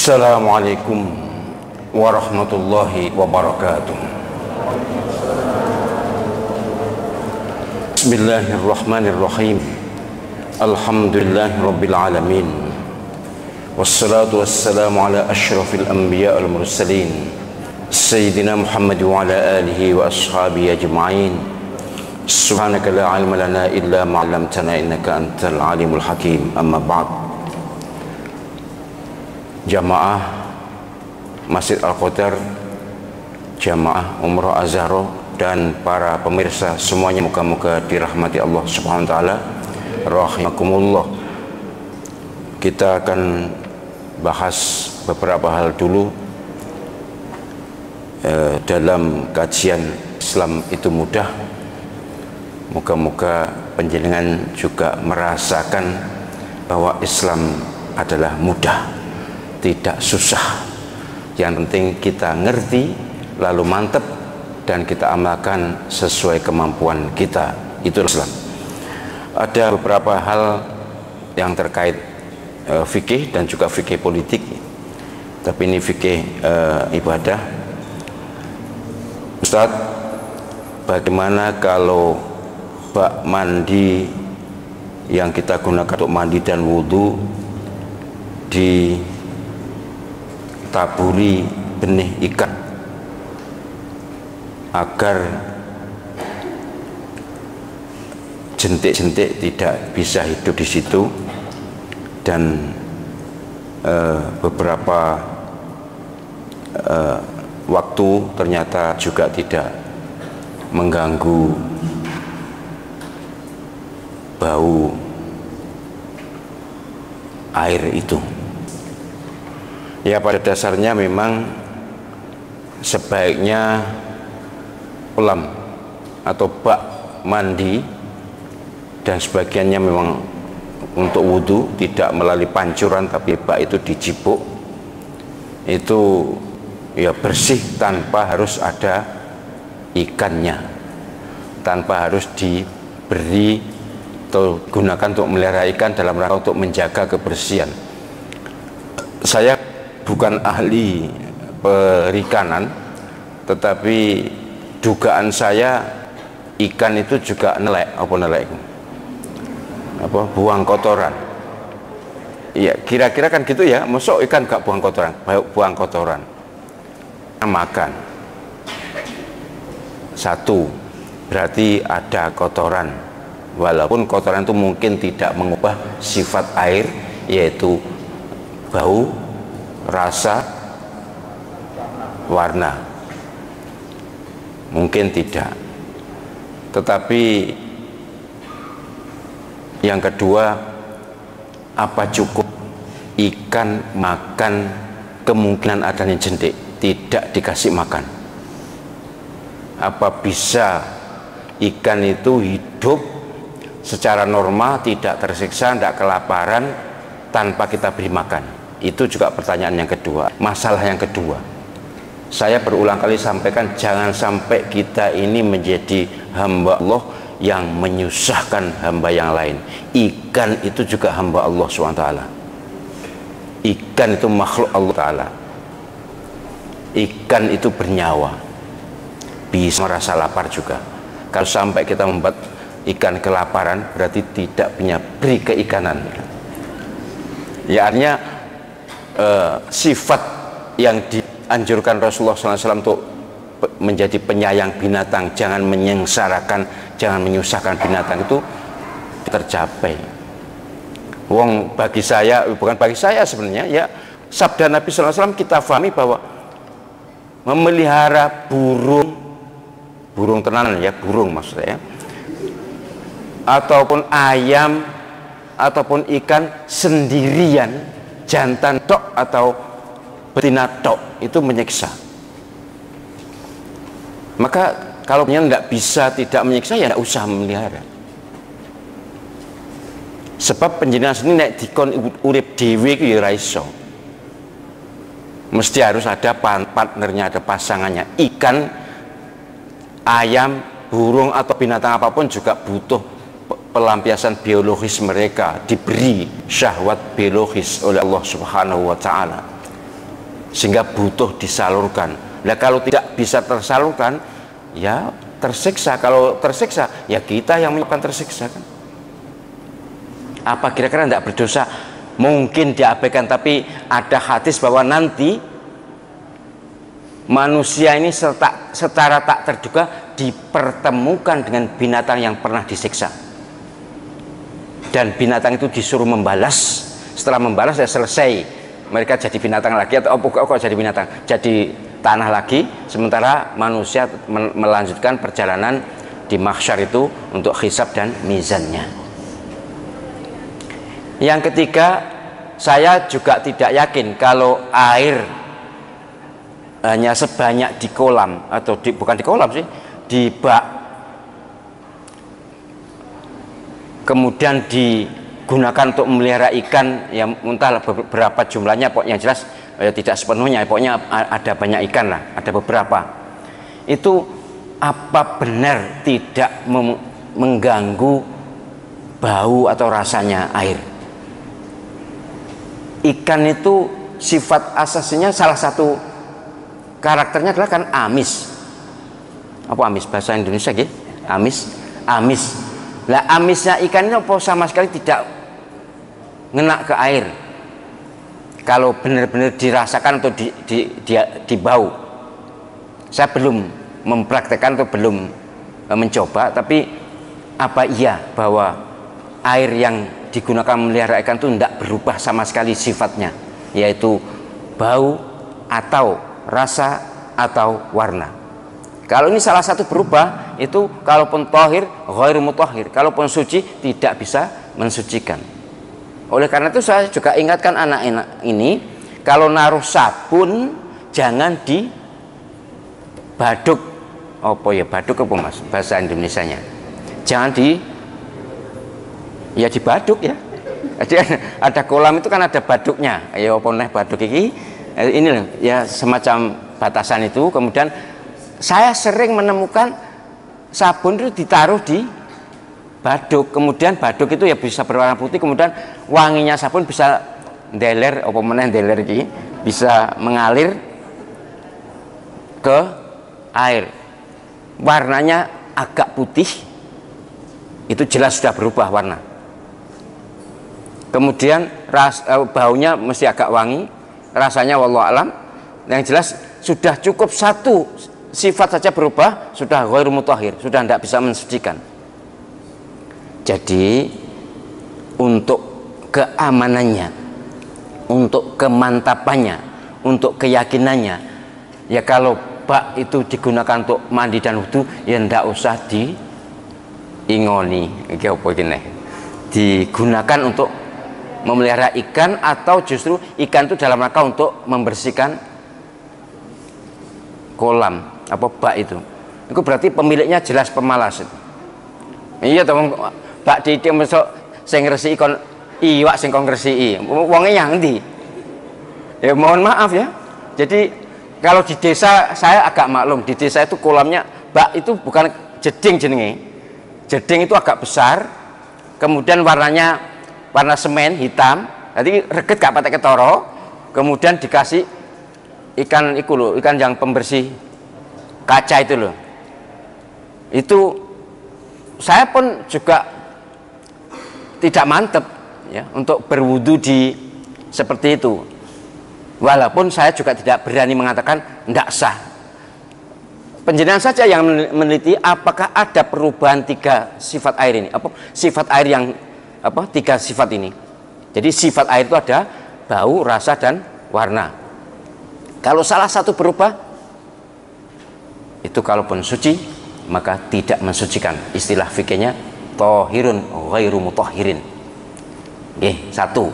Assalamualaikum warahmatullahi wabarakatuh. Bismillahirrahmanirrahim. Alhamdulillahi rabbil alamin. Wassalatu wassalamu ala asyrafil anbiya wal mursalin Sayyidina Muhammad wa ala alihi wa ashabihi ajma'in. Subhanaka la ilma lana illa ma 'allamtana innaka antal alimul hakim. Amma ba'd. Jamaah Masjid Al-Qadar, jamaah Umrah Azharo, dan para pemirsa semuanya, moga-moga dirahmati Allah Subhanahu wa taala. Rahimakumullah. Kita akan bahas beberapa hal dulu dalam kajian Islam itu mudah. Moga-moga panjenengan juga merasakan bahwa Islam adalah mudah, tidak susah. Yang penting kita ngerti, lalu mantep, dan kita amalkan sesuai kemampuan kita. Itu Islam. Ada beberapa hal yang terkait fikih dan juga fikih politik, tapi ini fikih ibadah. Ustadz, bagaimana kalau bak mandi yang kita gunakan untuk mandi dan wudhu ditaburi benih ikan agar jentik-jentik tidak bisa hidup di situ, dan beberapa waktu ternyata juga tidak mengganggu bau air itu. Ya, pada dasarnya memang sebaiknya kolam atau bak mandi dan sebagiannya memang untuk wudhu tidak melalui pancuran, tapi bak itu dijipuk, itu ya bersih tanpa harus ada ikannya, tanpa harus diberi atau gunakan untuk melihara ikan dalam rangka untuk menjaga kebersihan. Saya bukan ahli perikanan, tetapi dugaan saya ikan itu juga buang kotoran. Iya, kira-kira kan gitu ya. Masuk ikan gak buang kotoran, buang kotoran, makan. Satu, berarti ada kotoran, walaupun kotoran itu mungkin tidak mengubah sifat air, yaitu bau, rasa, warna, mungkin tidak. Tetapi yang kedua, apa cukup ikan makan kemungkinan adanya jentik tidak dikasih makan? Apa bisa ikan itu hidup secara normal, tidak tersiksa, tidak kelaparan tanpa kita beri makan? Itu juga pertanyaan yang kedua. Masalah yang kedua, saya berulang kali sampaikan, jangan sampai kita ini menjadi hamba Allah yang menyusahkan hamba yang lain. Ikan itu juga hamba Allah SWT. Ikan itu makhluk Allah Ta'ala. Ikan itu bernyawa, bisa merasa lapar juga. Kalau sampai kita membuat ikan kelaparan, berarti tidak punya beri keikanan. Ya, artinya sifat yang dianjurkan Rasulullah SAW untuk menjadi penyayang binatang, jangan menyengsarakan, jangan menyusahkan binatang, itu tercapai. Wong, bagi saya, bukan bagi saya sebenarnya, ya sabda Nabi SAW kita fahami bahwa memelihara burung tenanan, ya burung maksudnya, ataupun ayam ataupun ikan sendirian, jantan tok atau betina tok, itu menyiksa. Maka kalau tidak bisa tidak menyiksa, ya tidak usah memelihara. Sebab penjenengan sini nek dikon urip dhewe iku ya ora iso. Mesti harus ada partnernya, ada pasangannya. Ikan, ayam, burung atau binatang apapun juga butuh pelampiasan biologis mereka, diberi syahwat biologis oleh Allah Subhanahu wa taala. sehingga butuh disalurkan. Nah kalau tidak bisa tersalurkan, ya tersiksa. Kalau tersiksa, ya kita yang menyebabkan tersiksa kan. Apa kira-kira tidak berdosa? Mungkin diabaikan, tapi ada hadis bahwa nanti manusia ini secara tak terduga dipertemukan dengan binatang yang pernah disiksa, dan binatang itu disuruh membalas. Setelah membalas ya selesai, mereka jadi binatang lagi, atau kok jadi binatang, jadi tanah lagi, sementara manusia melanjutkan perjalanan di mahsyar itu untuk hisab dan mizannya. Yang ketiga, saya juga tidak yakin kalau air hanya sebanyak di kolam, atau bukan di kolam sih, di bak, kemudian digunakan untuk memelihara ikan, yang entah berapa jumlahnya, pokoknya jelas tidak sepenuhnya, pokoknya ada banyak ikan lah, ada beberapa. Itu apa benar tidak mengganggu bau atau rasanya air? Ikan itu sifat asasinya, salah satu karakternya adalah kan amis. Apa amis bahasa Indonesia gitu? Amis. Lah amisnya ikan ini apa sama sekali tidak ngena ke air. Kalau benar-benar dirasakan atau di bau. Saya belum mempraktekkan atau belum mencoba, tapi apa iya bahwa air yang digunakan memelihara ikan itu tidak berubah sama sekali sifatnya, yaitu bau atau rasa atau warna. Kalau ini salah satu berubah, itu kalaupun tohir, ghairu mutahhir, kalaupun suci tidak bisa mensucikan. Oleh karena itu saya juga ingatkan anak-anak ini, kalau naruh sabun jangan di baduk. Apa ya baduk apa mas bahasa Indonesianya? Jangan di baduk ya. Jadi ada kolam itu kan ada baduknya. Ya apa neh baduk ini loh ya, semacam batasan itu. Kemudian saya sering menemukan sabun itu ditaruh di baduk, kemudian baduk itu ya bisa berwarna putih, kemudian wanginya sabun bisa deler, apa meneh deler iki, bisa mengalir ke air. Warnanya agak putih, itu jelas sudah berubah warna. Kemudian baunya mesti agak wangi, rasanya wallahu alam. Yang jelas sudah cukup satu sifat saja berubah, sudah ghairu mutahhir, sudah tidak bisa mensucikan. Jadi untuk keamanannya, untuk kemantapannya, untuk keyakinannya, ya kalau bak itu digunakan untuk mandi dan wudu, ya tidak usah diingoni, digunakan untuk memelihara ikan, atau justru ikan itu dalam rangka untuk membersihkan kolam apa bak itu berarti pemiliknya jelas pemalas itu. Iya teman bak didik mesok sing ngresiki kon iwak sing kon ngresiki wonge yang ndi ya, mohon maaf ya. Jadi kalau di desa saya agak maklum, di desa itu kolamnya bak itu bukan jeding jenenge. Jeding itu agak besar, kemudian warnanya warna semen hitam, jadi reget gak patek ketoro, kemudian dikasih ikan iku loh, ikan yang pembersih kaca itu loh. Itu saya pun juga tidak mantep ya untuk berwudu di seperti itu, walaupun saya juga tidak berani mengatakan tidak sah. Penjenengan saja yang meneliti apakah ada perubahan tiga sifat air ini, apa sifat air yang tiga sifat ini. Jadi sifat air itu ada bau, rasa, dan warna. Kalau salah satu berubah, itu kalaupun suci maka tidak mensucikan. Istilah fikihnya tohirun ghairu mutahhirin. Satu.